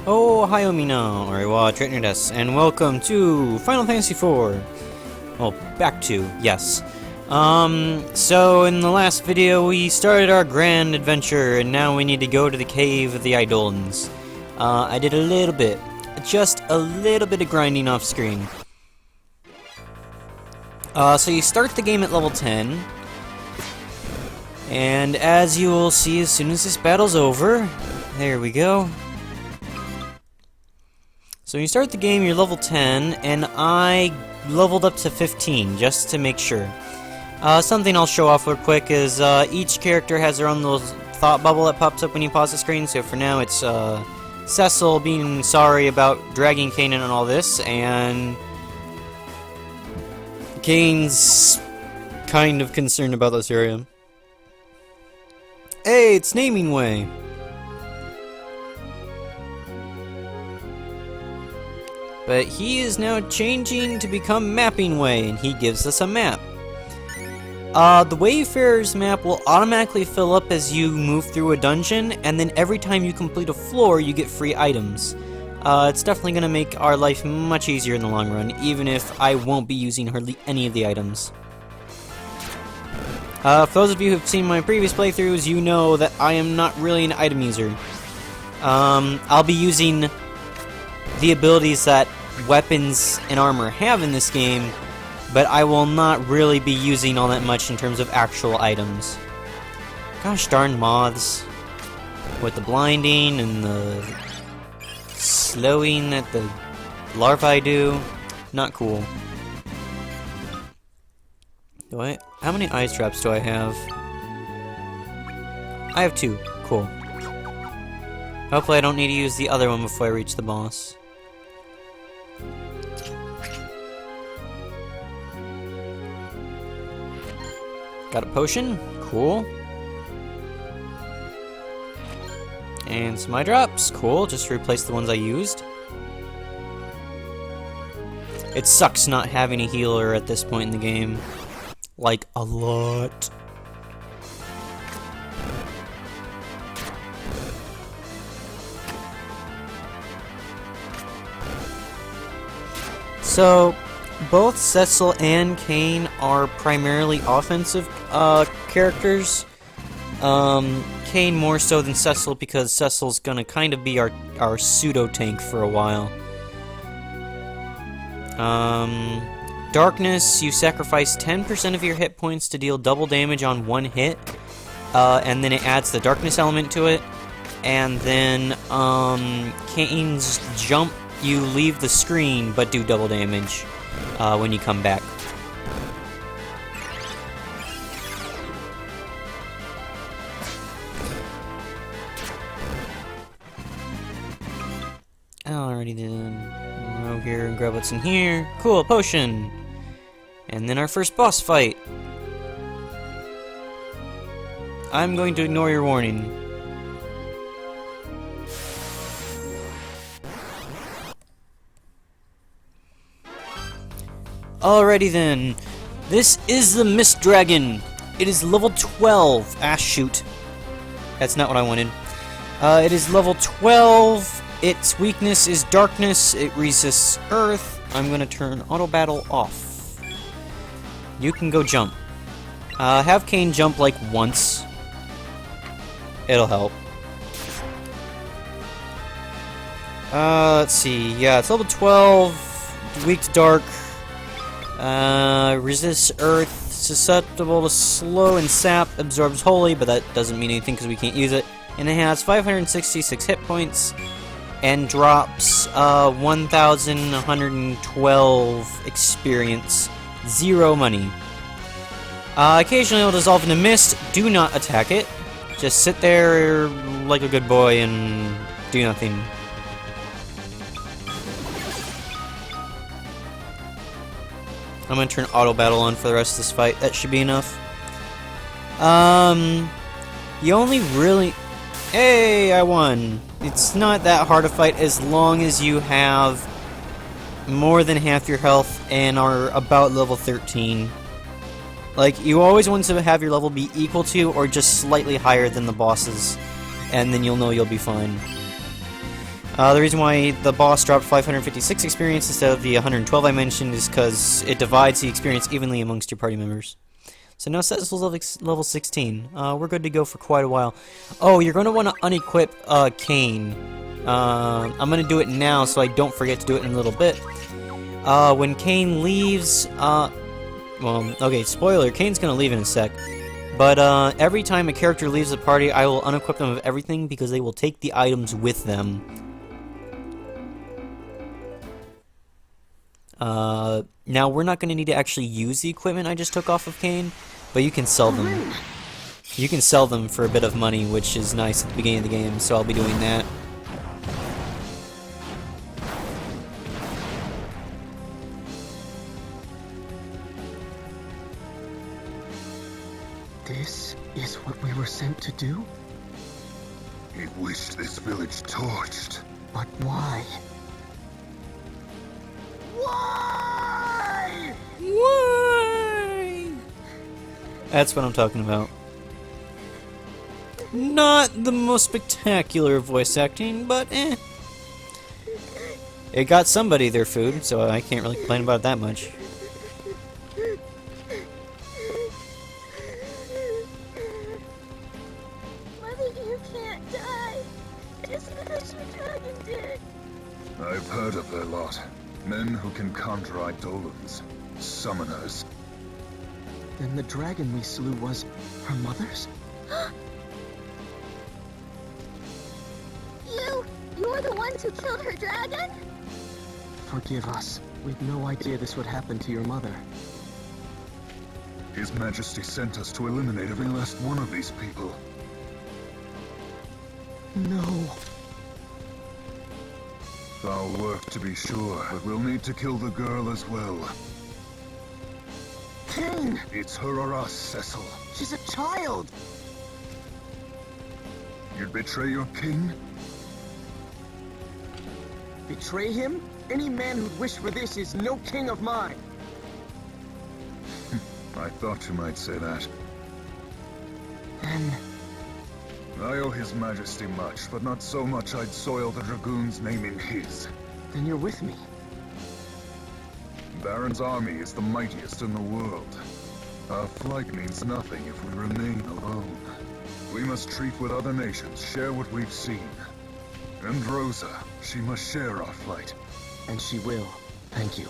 Oh, hi Omina, or Trat, and welcome to Final Fantasy IV. Well, back to, yes. So in the last video we started our grand adventure, and now we need to go to the Cave of the Eidolons. I did a little bit, just a little bit of grinding off screen. So you start the game at level 10, and as you will see as soon as this battle's over, there we go. So when you start the game, you're level 10, and I leveled up to 15, just to make sure. Something I'll show off real quick is, each character has their own little thought bubble that pops up when you pause the screen, so for now it's, Cecil being sorry about dragging Kain in and all this, and Kain's kind of concerned about this area. Hey, it's Naming Way! But he is now changing to become Mapping Way, and he gives us a map. The Wayfarer's map will automatically fill up as you move through a dungeon, and then every time you complete a floor, you get free items. It's definitely going to make our life much easier in the long run, even if I won't be using hardly any of the items. For those of you who have seen my previous playthroughs, you know that I am not really an item user. I'll be using the abilities that weapons and armor have in this game, but I will not really be using all that much in terms of actual items. Gosh darn moths. With the blinding and the slowing that the larvae do. Not cool. How many ice traps do I have? I have 2. Cool. Hopefully I don't need to use the other one before I reach the boss. Got a potion. Cool. And some eye drops. Cool, just to replace the ones I used. It sucks not having a healer at this point in the game. Like, a lot. So, both Cecil and Kain are primarily offensive characters. Kain more so than Cecil, because Cecil's gonna kind of be our pseudo-tank for a while. Darkness, you sacrifice 10% of your hit points to deal double damage on one hit, and then it adds the darkness element to it. And then, Kain's jump, you leave the screen, but do double damage when you come back. Alrighty then. Go here and grab what's in here. Cool, a potion! And then our first boss fight. I'm going to ignore your warning. Alrighty then. This is the Mist Dragon. It is level 12. Ah, shoot. That's not what I wanted. It is level 12. Its weakness is darkness. It resists earth. I'm gonna turn auto battle off. You can go jump. Have Kain jump like once. It'll help. Let's see. Yeah, it's level 12. Weak to dark. Resists earth. Susceptible to slow and sap. Absorbs holy, but that doesn't mean anything because we can't use it. And it has 566 hit points. And drops 1,112 experience. 0 money. Occasionally it'll dissolve into mist. Do not attack it. Just sit there like a good boy and do nothing. I'm gonna turn auto battle on for the rest of this fight. That should be enough. You only really... Hey, I won. It's not that hard to fight as long as you have more than half your health and are about level 13. Like, you always want to have your level be equal to or just slightly higher than the bosses, and then you'll know you'll be fine. The reason why the boss dropped 556 experience instead of the 112 I mentioned is because it divides the experience evenly amongst your party members. So now Set is level 16. We're good to go for quite a while. Oh, you're going to want to unequip Cain. I'm going to do it now so I don't forget to do it in a little bit. When Cain leaves... well, okay, spoiler, Cain's going to leave in a sec. But every time a character leaves the party, I will unequip them of everything because they will take the items with them. Now we're not going to need to actually use the equipment I just took off of Cain, but you can sell them. You can sell them for a bit of money, which is nice at the beginning of the game, so I'll be doing that. This is what we were sent to do? He wished this village torched. But why? Why? Why? That's what I'm talking about. Not the most spectacular voice acting, but eh. It got somebody their food, so I can't really complain about it that much. Mother, you can't die. Just as your dragon did. I've heard of their lot. Men who can conjure eidolons. Summoners. Then the dragon we slew was her mother's? You're the ones who killed her dragon? Forgive us. We'd no idea this would happen to your mother. His Majesty sent us to eliminate every last one of these people. No. Foul work to be sure, but we'll need to kill the girl as well. Cain! It's her or us, Cecil. She's a child! You'd betray your king? Betray him? Any man who'd wish for this is no king of mine. I thought you might say that. Then... I owe His Majesty much, but not so much I'd soil the Dragoon's name in his. then you're with me. Baron's army is the mightiest in the world. Our flight means nothing if we remain alone. We must treat with other nations, share what we've seen. And Rosa, she must share our flight. And she will. Thank you.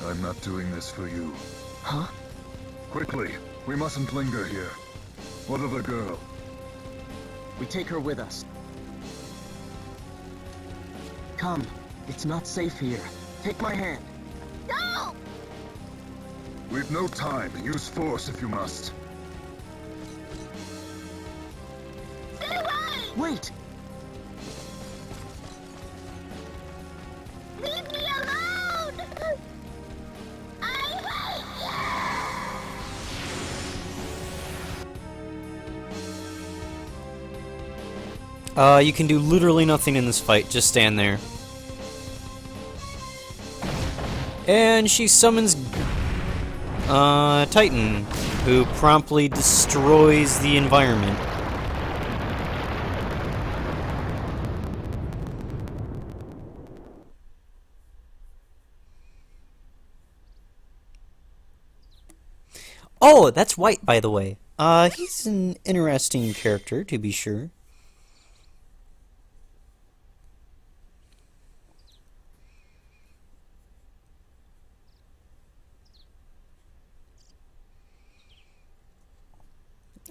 I'm not doing this for you. Huh? Quickly, we mustn't linger here. What of the girl? We take her with us. Come. It's not safe here. Take my hand. No! We've no time. Use force if you must. Stay away! Wait! Leave me alone! I hate you! You can do literally nothing in this fight, just stand there. And she summons Titan, who promptly destroys the environment. Oh, that's White, by the way. He's an interesting character, to be sure.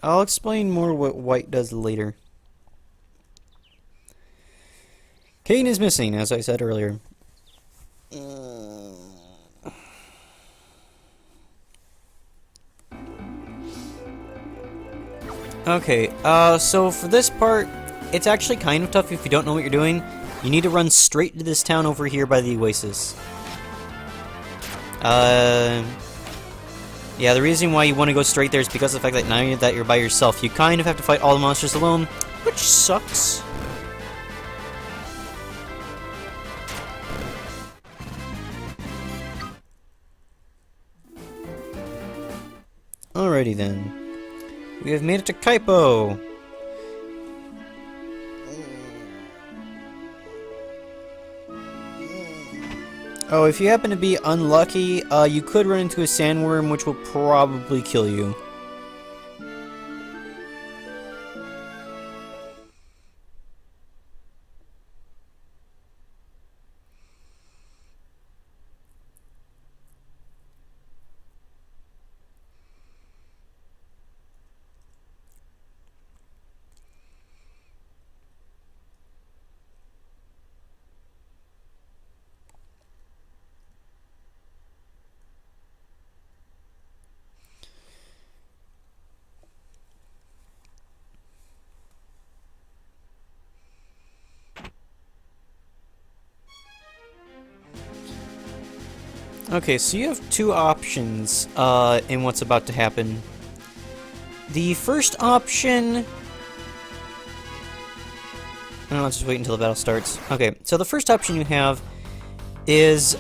I'll explain more what White does later. Cain is missing, as I said earlier. Okay, so for this part, it's actually kind of tough if you don't know what you're doing. You need to run straight to this town over here by the Oasis. Yeah, the reason why you want to go straight there is because of the fact that now that you're by yourself, you kind of have to fight all the monsters alone, which sucks. Alrighty then. We have made it to Kaipo! Oh, if you happen to be unlucky, you could run into a sandworm, which will probably kill you. Okay, so you have two options in what's about to happen. The first option... No, let's just wait until the battle starts. Okay, so the first option you have is,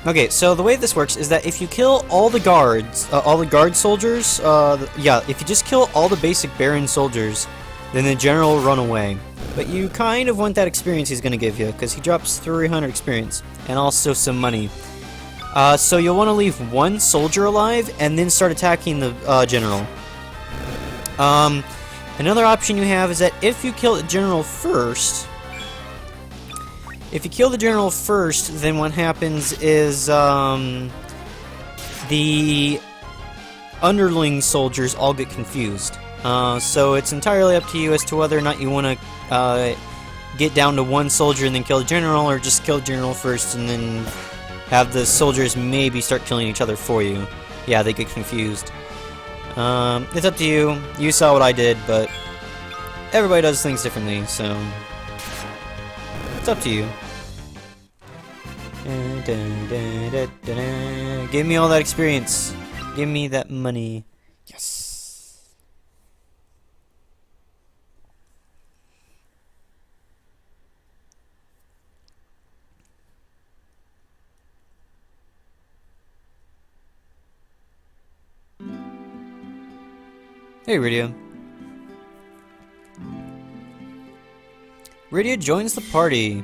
Okay, so the way this works is that if you kill all the guards, all the guard soldiers, yeah, if you just kill all the basic Baron soldiers, then the general will run away. But you kind of want that experience he's going to give you, because he drops 300 experience, and also some money. So you'll want to leave one soldier alive, and then start attacking the general. Another option you have is that if you kill the general first... If you kill the general first, then what happens is, the underling soldiers all get confused. So it's entirely up to you as to whether or not you want to get down to one soldier and then kill the general, or just kill the general first and then have the soldiers maybe start killing each other for you. Yeah, they get confused. It's up to you. You saw what I did, but everybody does things differently, so it's up to you. Give me all that experience. Give me that money. Yes. Hey, Rydia. Rydia joins the party.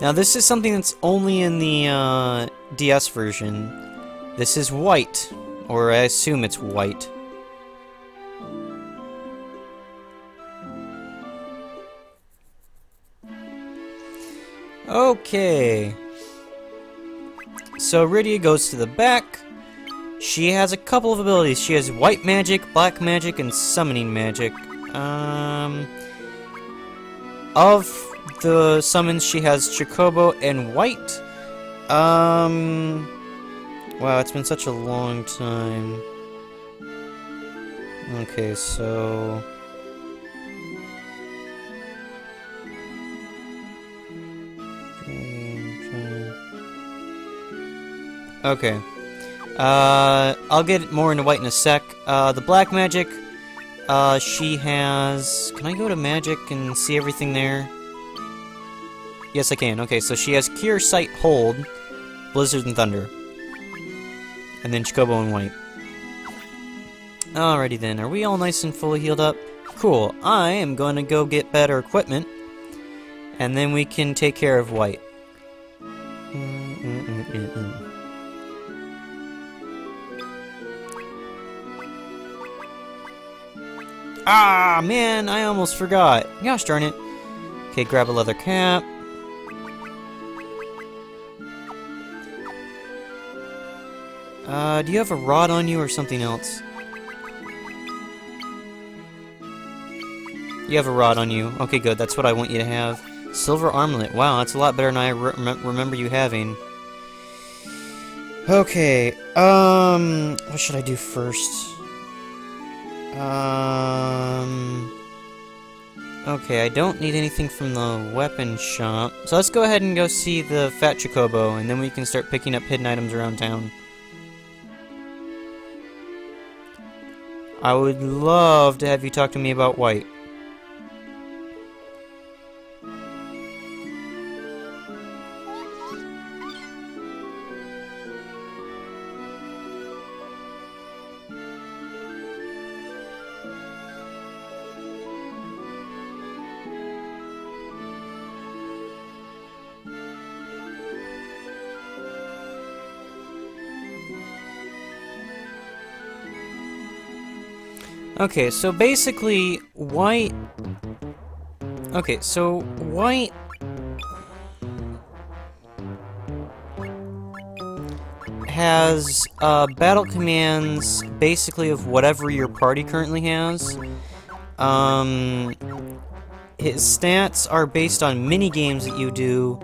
Now this is something that's only in the DS version. This is white, or I assume it's white. Okay. So Rydia goes to the back. She has a couple of abilities. She has white magic, black magic, and summoning magic. Of the summons, she has Chocobo and White. Wow, it's been such a long time. Okay, so... Okay. I'll get more into White in a sec. The black magic, she has... Can I go to magic and see everything there? Yes, I can. Okay, so she has Cure, Sight, Hold, Blizzard, and Thunder. And then Chocobo and White. Alrighty then, are we all nice and fully healed up? Cool. I am going to go get better equipment, and then we can take care of White. Ah, man, I almost forgot. Gosh darn it. Okay, grab a leather cap. Do you have a rod on you or something else? You have a rod on you. Okay, good. That's what I want you to have. Silver armlet. Wow, that's a lot better than I remember you having. Okay, what should I do first? Okay, I don't need anything from the weapon shop. So let's go ahead and go see the Fat Chocobo, and then we can start picking up hidden items around town. I would love to have you talk to me about White. Okay, so basically, white... Okay, so white... has battle commands basically of whatever your party currently has. His stats are based on mini games that you do.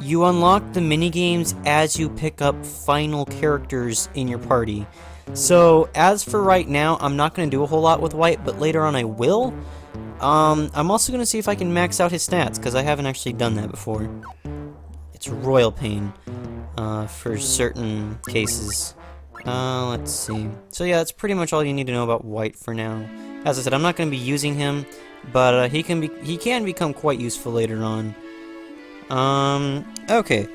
You unlock the mini games as you pick up final characters in your party. So as for right now, I'm not going to do a whole lot with white, but later on I will. I'm also going to see if I can max out his stats, because I haven't actually done that before. It's royal pain, for certain cases. Let's see. So yeah, that's pretty much all you need to know about white for now. As I said, I'm not going to be using him, but he can become quite useful later on. Okay.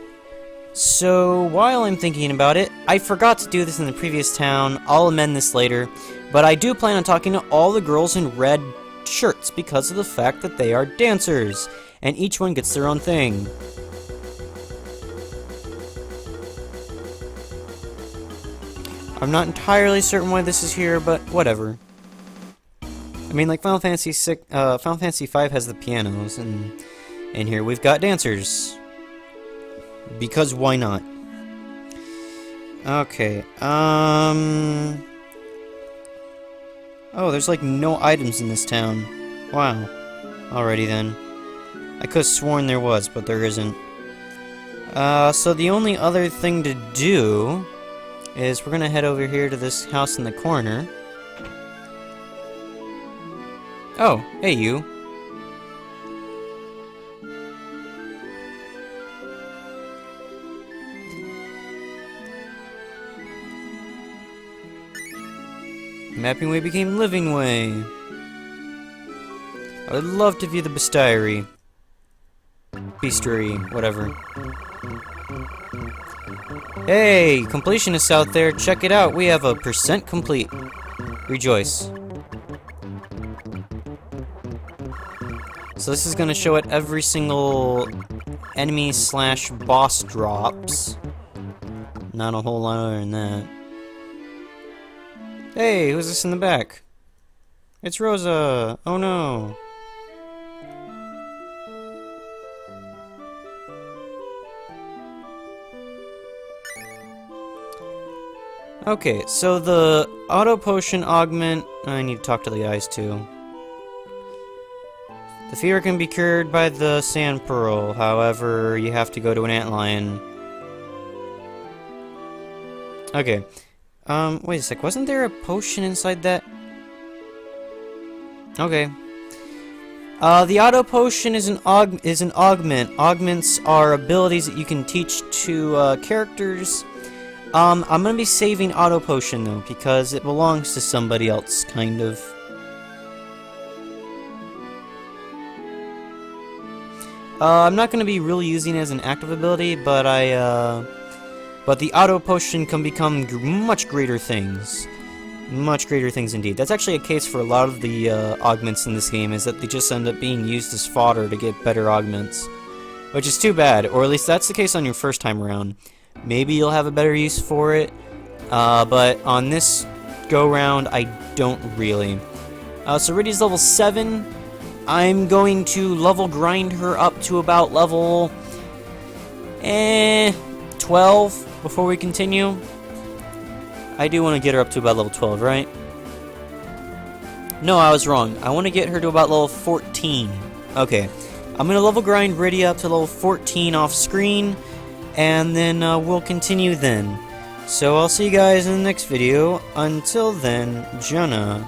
So while I'm thinking about it, I forgot to do this in the previous town. I'll amend this later, but I do plan on talking to all the girls in red shirts because of the fact that they are dancers, and each one gets their own thing. I'm not entirely certain why this is here, but whatever. I mean, like Final Fantasy V has the pianos, and here we've got dancers. Because why not? Okay, oh, there's like no items in this town. Wow. Alrighty then. I could have sworn there was, but there isn't. So the only other thing to do is we're gonna head over here to this house in the corner. Oh, hey you. Mapping way became living way. I would love to view the bestiary. Beastery, whatever. Hey, completionists out there, check it out. We have a % complete. Rejoice. So this is going to show at every single enemy / boss drops. Not a whole lot other than that. Hey, who's this in the back? It's Rosa! Oh no! Okay, so the auto potion augment... I need to talk to the guys too. The fever can be cured by the sand pearl, however, you have to go to an antlion. Okay. Wait a sec, wasn't there a potion inside that? Okay. The auto potion is an augment. Augments are abilities that you can teach to characters. I'm gonna be saving auto potion though, because it belongs to somebody else, kind of. I'm not gonna be really using it as an active ability, but but the auto potion can become much greater things. Much greater things indeed. That's actually a case for a lot of the augments in this game, is that they just end up being used as fodder to get better augments. Which is too bad, or at least that's the case on your first time around. Maybe you'll have a better use for it, but on this go-round, I don't really. So Riddy's level 7. I'm going to level grind her up to about level 12 before we continue. I do want to get her up to about level 12, right? No, I was wrong. I want to get her to about level 14. Okay. I'm going to level grind Riddy up to level 14 off screen, and then we'll continue then. So I'll see you guys in the next video. Until then, Jenna.